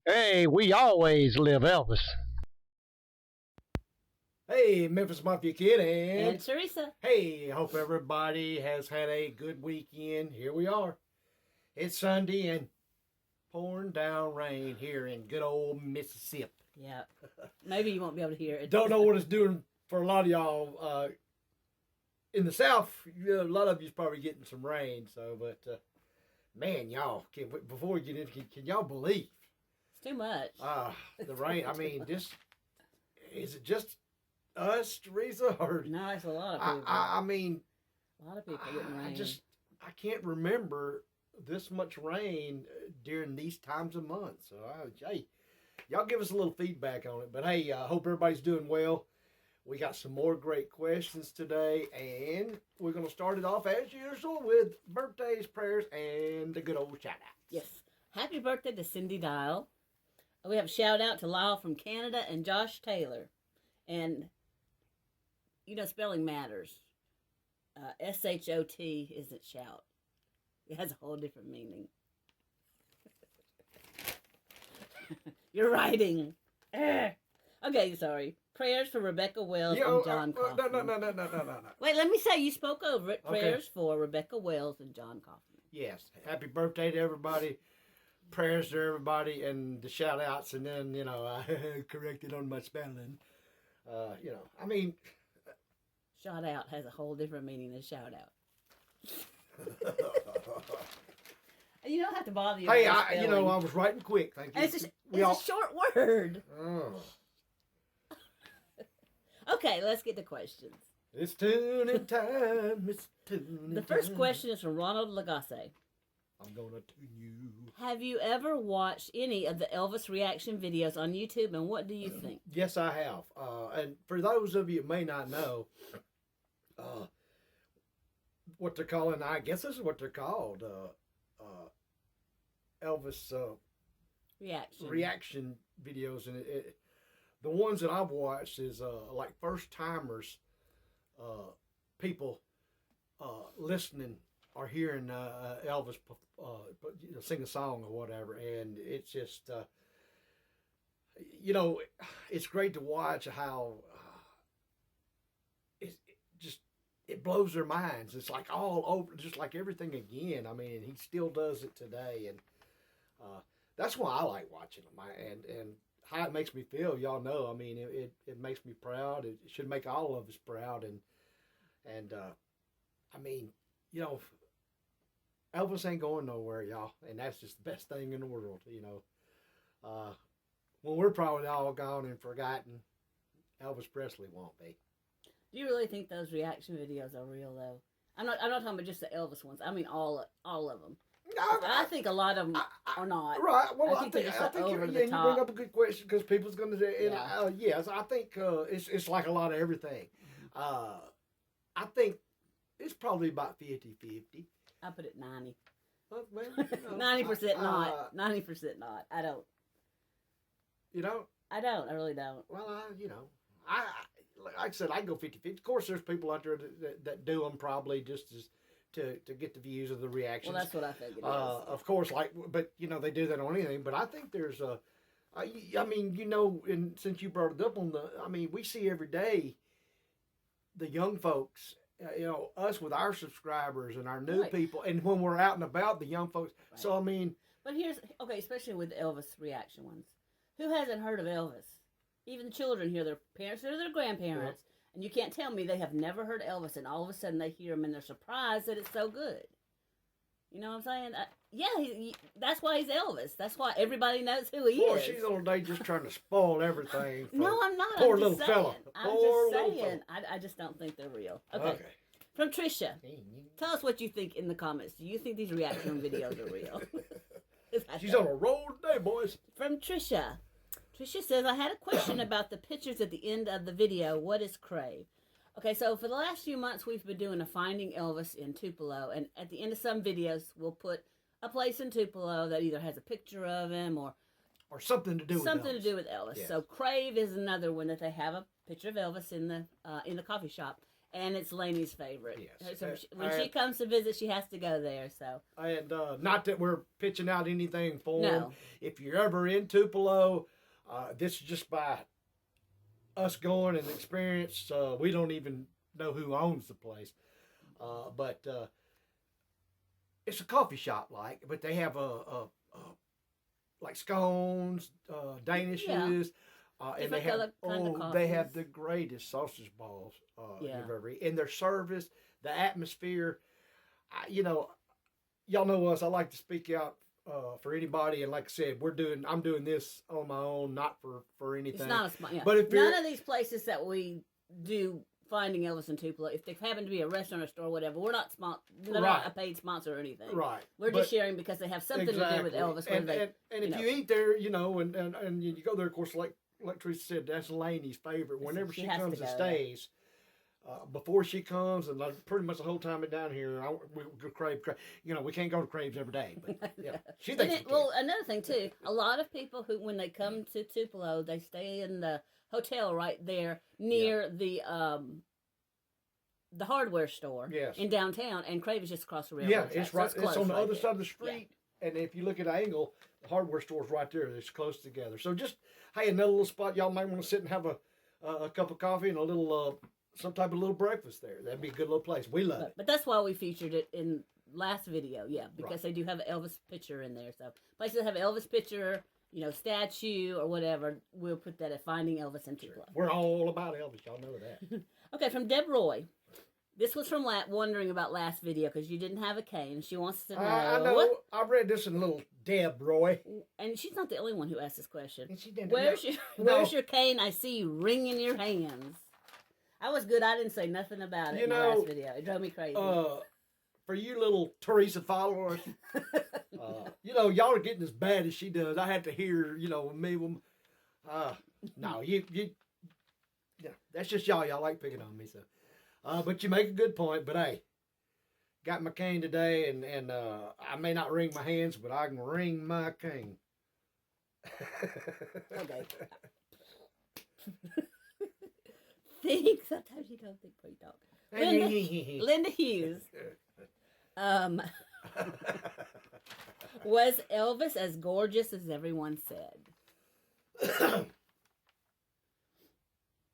Hey, we always live Elvis. Hey, Memphis Mafia Kid, And and Teresa. hey, I hope everybody has had a good weekend. Here we are. It's Sunday and pouring down rain here in good old Mississippi. Yeah. Maybe you won't be able to hear it. Don't know what it's doing for a lot of y'all in the South. A lot of you's probably getting some rain. So, but man, y'all, before we get into can y'all believe It's too much. the rain? I mean, is it just us, Teresa, or No, it's a lot of people. I mean, a lot of people getting rain. I can't remember this much rain during these times of month. So hey, y'all give us a little feedback on it. But hey, I hope everybody's doing well. We got some more great questions today, and we're gonna start it off as usual with birthdays, prayers, and the good old shout outs. Yes. Happy birthday to Cindy Dial. We have a shout out to Lyle from Canada and Josh Taylor. And spelling matters. SHOT isn't shout. It has a whole different meaning. You're writing. Okay, sorry. Prayers for Rebecca Wells and John Kaufman. No. Wait, let me say you spoke over it. Okay. Prayers for Rebecca Wells and John Kaufman. Yes, happy birthday to everybody. Prayers to everybody, and the shout outs, and then I corrected on my spelling. I mean, Shout out has a whole different meaning than shout out. You don't have to bother you. Hey, about I spelling. was writing quick. Thank you. It's a short word. Oh, Okay, let's get to questions. it's tuning time. It's tuning The first time. question is from Ronald Lagasse. I'm gonna tune you. Have you ever watched any of the Elvis reaction videos on YouTube, and what do you think? Yes, I have. And for those of you who may not know, what they're calling, I guess this is what they're called, Elvis reaction videos, and the ones that I've watched is like first timers, people listening or hearing Elvis sing a song or whatever, and it's just it's great to watch how it blows their minds. It's like all over, just like everything again. I mean, he still does it today, and that's why I like watching him. And how it makes me feel, y'all know. I mean, it makes me proud. It should make all of us proud. And I mean, Elvis ain't going nowhere, y'all, and that's just the best thing in the world. When we're probably all gone and forgotten, Elvis Presley won't be. Do you really think those reaction videos are real, though? I'm not talking about just the Elvis ones. I mean all of them. I think a lot of them are not. Right. Well, I think they're just over the you bring top. up a good question because people's going to say, Yeah. yes, I think it's like a lot of everything. I think it's probably about 50-50. I put it 90. Well, 90% not. 90% not. I don't. You know? I don't. I really don't. Well, I like I said, I go 50-50. Of course, there's people out there that do them probably just as to get the views of the reactions. Well, that's what I think it is. Of course, but they do that on anything. But I think there's I mean, and since you brought it up we see every day the young folks, us with our subscribers and our new Right. people, and when we're out and about, the young folks. Right. So I mean, But especially with the Elvis reaction ones. Who hasn't heard of Elvis? Even the children hear their parents or their grandparents, and you can't tell me they have never heard Elvis, and all of a sudden they hear him and they're surprised that it's so good. You know what I'm saying? That's why he's Elvis. That's why everybody knows who he boy, is. she's all day just trying to spoil everything. For No, I'm not. Poor I'm little just fella. saying. I'm Poor just little saying. fella. I just don't think they're real. Okay. From Trisha. Tell us what you think in the comments. Do you think these reaction videos are real? She's on a roll today, boys. From Trisha. Trisha says, I had a question about the pictures at the end of the video. What is Crave? Okay, so for the last few months, we've been doing a Finding Elvis in Tupelo. And at the end of some videos, we'll put a place in Tupelo that either has a picture of him or something to do with something Elvis. to do with Elvis. Yes. So Crave is another one that they have a picture of Elvis in the coffee shop. And it's Lainey's favorite. Yes. So when she comes to visit, she has to go there. So. And not that we're pitching out anything for them. No. If you're ever in Tupelo, this is just by us going and experience. We don't even know who owns the place. But it's a coffee shop, but they have like scones, Danishes. Yeah. And they have the greatest sausage balls you've ever eaten. And their service, the atmosphere, y'all know us. I like to speak out for anybody, and like I said, I'm doing this on my own, not for anything. It's not a sponsor. But if none of these places that we do Finding Elvis in Tupelo, if they happen to be a restaurant or store or whatever, we're not they're not a paid sponsor or anything. Right. We're just sharing because they have something to do with Elvis. And if you eat there, and you go there, of course, like Teresa said, that's Lainey's favorite. Whenever she comes and stays, before she comes, and pretty much the whole time down here, we go crave. We can't go to Craves every day, but yeah, she thinks we can. Well, another thing too, a lot of people who, when they come to Tupelo, they stay in the hotel right there near the hardware store in downtown, and Crave is just across the railroad. Yeah, it's right. It's on the other side of the street, and if you look at the angle, the hardware store's right there. It's close together. So just another little spot y'all might want to sit and have a cup of coffee and a little some type of little breakfast there. That'd be a good little place. We love it. But that's why we featured it in last video, because they do have an Elvis picture in there. So places that have an Elvis picture, statue or whatever, we'll put that at Finding Elvis in Tupelo. We're all about Elvis. Y'all know that. Okay, from Deb Roy. This was from wondering about last video because you didn't have a cane. She wants to know. I know. I read this in little Deb Roy. And she's not the only one who asked this question. And she didn't. Where's your cane? I see you wringing your hands. I was good. I didn't say nothing about it in the last video. It drove me crazy. For you little Teresa followers, y'all are getting as bad as she does. I had to hear, me. No, you, that's just y'all. Y'all like picking on me, so. But you make a good point. But hey, got my cane today, and I may not wring my hands, but I can wring my cane. Okay. Sometimes you don't think before you talk. Linda Hughes. Was Elvis as gorgeous as everyone said?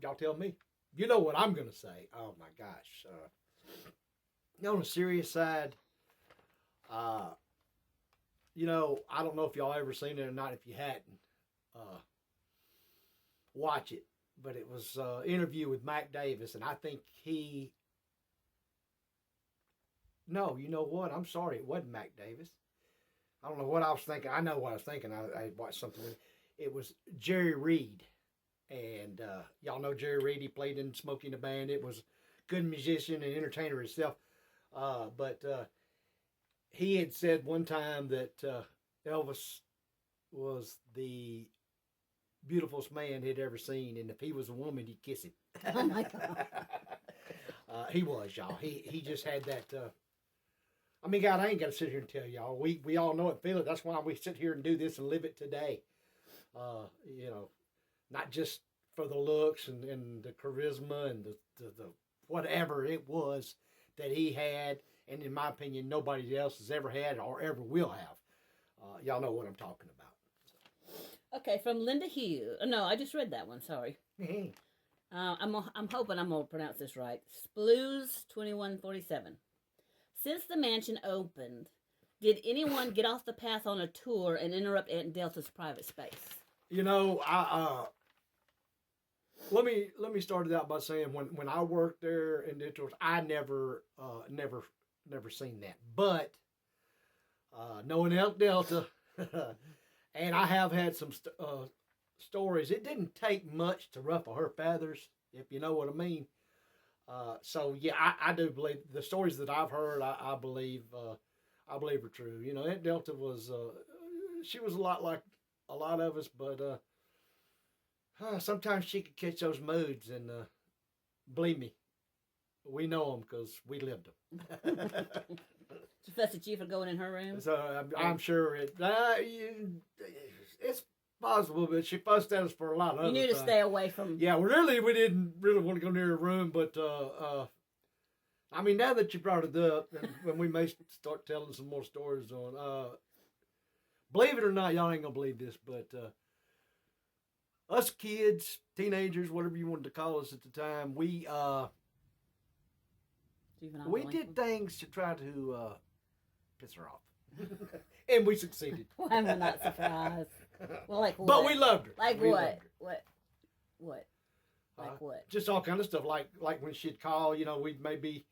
Y'all tell me. You know what I'm going to say. Oh, my gosh. On a serious side, I don't know if y'all ever seen it or not. If you hadn't, watch it. But it was an interview with Mac Davis, and I think No, you know what? I'm sorry. It wasn't Mac Davis. I don't know what I was thinking. I know what I was thinking. I watched something with it. It was Jerry Reed. And y'all know Jerry Reed. He played in Smokey and the Band. It was a good musician and entertainer himself. But he had said one time that Elvis was the beautifulest man he'd ever seen. And if he was a woman, he'd kiss him. Oh, my God. He was, y'all. He just had that... God, I ain't got to sit here and tell y'all. We all know it, feel it. That's why we sit here and do this and live it today. Not just for the looks and the charisma and the whatever it was that he had, and in my opinion, nobody else has ever had or ever will have. Y'all know what I'm talking about. So. Okay, from Linda Hughes. No, I just read that one. Sorry. I'm hoping I'm gonna pronounce this right. Sploos 2147. Since the mansion opened, did anyone get off the path on a tour and interrupt Aunt Delta's private space? Let me start it out by saying when I worked there in the tours, I never seen that. But knowing Aunt Delta, and I have had some stories. It didn't take much to ruffle her feathers, if you know what I mean. So yeah, I do believe the stories that I've heard. I believe are true. Aunt Delta was she was a lot like a lot of us, but sometimes she could catch those moods, and believe me, we know them because we lived them. She fussed at you for going in her room. So I'm sure it's possible, but she fussed at us for a lot of other You knew to stay away from... Yeah, we didn't really want to go near her room, but I mean, now that you brought it up, and when we may start telling some more stories on, believe it or not, y'all ain't gonna believe this, but us kids, teenagers, whatever you wanted to call us at the time, we did things to try to piss her off, and we succeeded. I'm not surprised. Well, like what? But we loved her. Like we what? loved her. What? Like what? Just all kind of stuff. Like when she'd call, we'd maybe,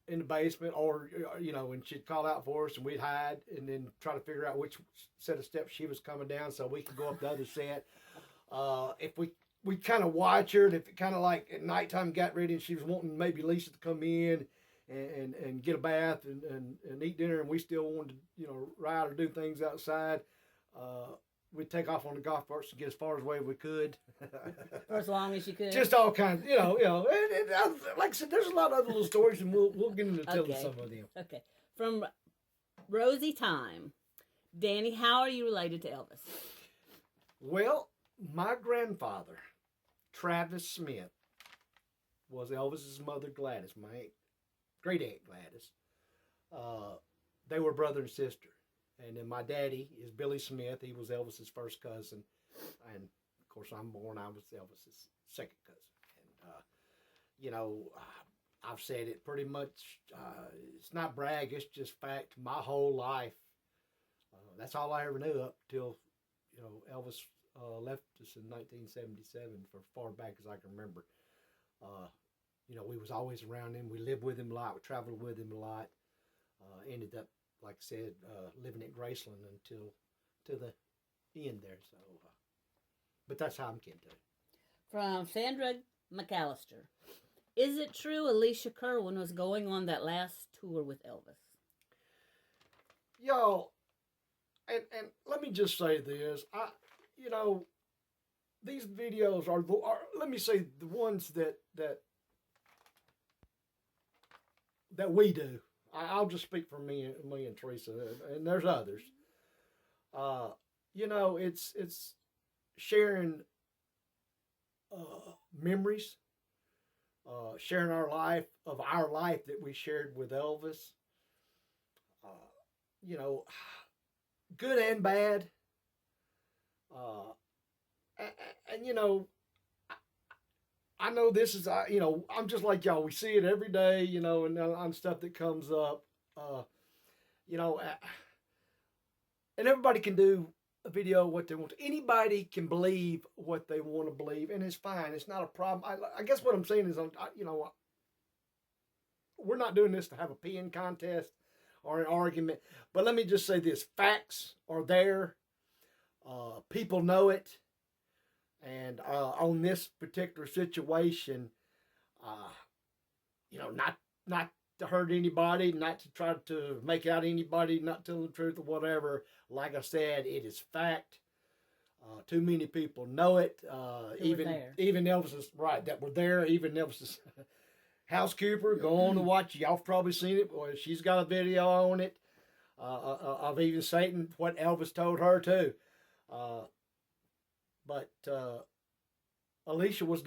in the basement, or when she'd call out for us, and we'd hide, and then try to figure out which set of steps she was coming down, so we could go up the other set. If we kind of watch her, and if it kind of like at nighttime got ready, and she was wanting maybe Lisa to come in and get a bath and eat dinner, and we still wanted to ride or do things outside. We'd take off on the golf carts to get as far away as we could. For as long as you could. Just all kinds, like I said, there's a lot of other little stories, and we'll get into telling some of them. Okay. From Rosie Time. Danny, how are you related to Elvis? Well, my grandfather, Travis Smith, was Elvis's mother, Gladys, my great aunt Gladys. They were brother and sister. And then my daddy is Billy Smith. He was Elvis's first cousin. And, of course, I was Elvis's second cousin. And, I've said it pretty much. It's not brag. It's just fact. My whole life, that's all I ever knew up till, Elvis left us in 1977 for far back as I can remember. We was always around him. We lived with him a lot. We traveled with him a lot. Ended up, like I said, living at Graceland until to the end there. So, but that's how I'm getting to it. From Sandra McAllister. Is it true Alicia Kerwin was going on that last tour with Elvis? Y'all, and let me just say this. These videos are let me say, the ones that we do. I'll just speak for me and Teresa, and there's others. It's sharing memories, sharing our life that we shared with Elvis. Good and bad. I know this is, I'm just like y'all. We see it every day, and on stuff that comes up, and everybody can do a video what they want to. Anybody can believe what they want to believe, and it's fine. It's not a problem. I guess what I'm saying is, we're not doing this to have a peeing contest or an argument, but let me just say this. Facts are there. People know it. And on this particular situation, not to hurt anybody, not to try to make out anybody, not tell the truth or whatever. Like I said, it is fact. Too many people know it. Even Elvis's, right, that were there. Even Elvis's housekeeper, go on and watch. Y'all have probably seen it. Boy, she's got a video on it of even Satan, what Elvis told her too. But Alicia was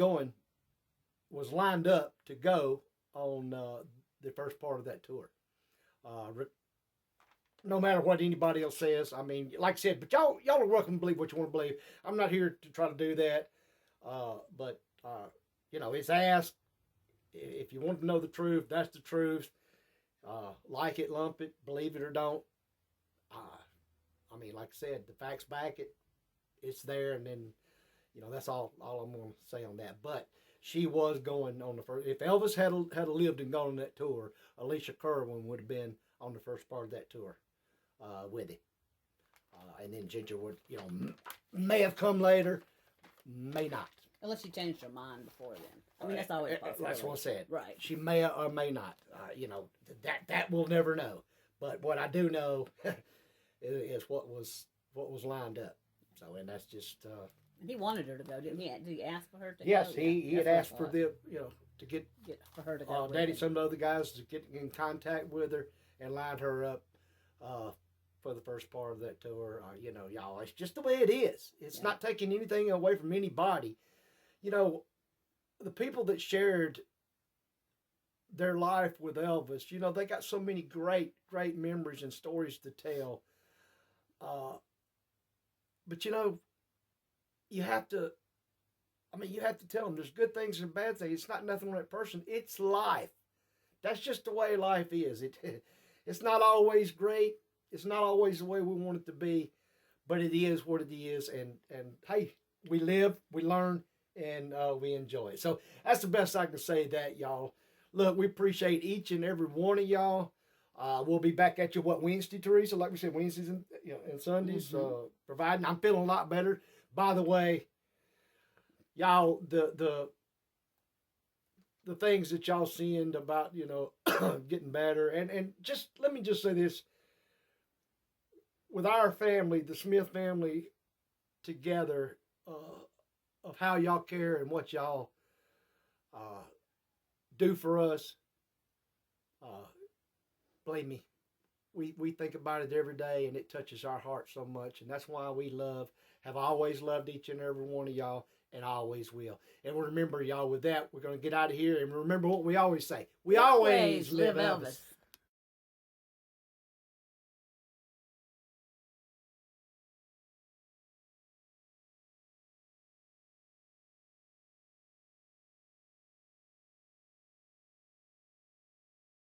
lined up to go on the first part of that tour. No matter what anybody else says, I mean, like I said, but y'all are welcome to believe what you want to believe. I'm not here to try to do that. But it's asked. If you want to know the truth, that's the truth. Like it, lump it, believe it or don't. I mean, like I said, the facts back it. It's there, and then, that's all I'm going to say on that. But she was going on the first. If Elvis had lived and gone on that tour, Alicia Kerwin would have been on the first part of that tour with him. And then Ginger would, may have come later, may not. Unless she changed her mind before then. I mean, that's always possible. That's what I said. Right. She may or may not. That we'll never know. But what I do know is what was lined up. So, and that's just. And he wanted her to go, didn't he? Did he ask for her to go? Yes, he had asked for to get for her to go. Daddy, some of the other guys to get in contact with her and lined her up for the first part of that tour. Y'all, it's just the way it is. It's not taking anything away from anybody. The people that shared their life with Elvis. You know, they got so many great, great memories and stories to tell. Uh, but you know, you have to. I mean, you have to tell them there's good things and bad things. It's not nothing on that person. It's life. That's just the way life is. It's not always great. It's not always the way we want it to be, but it is what it is. And hey, we live, we learn, and we enjoy it. So that's the best I can say that, y'all. Look, we appreciate each and every one of y'all. We'll be back at you, Wednesday, Teresa? Like we said, Wednesdays and Sundays. Mm-hmm. Providing I'm feeling a lot better. By the way, y'all, the things that y'all seeing about, getting better. And just, let me just say this. With our family, the Smith family, together, of how y'all care and what y'all do for us, believe me, we think about it every day, and it touches our heart so much. And that's why we have always loved each and every one of y'all, and always will. And remember, y'all, with that, we're going to get out of here. And remember what we always say. We always live Elvis.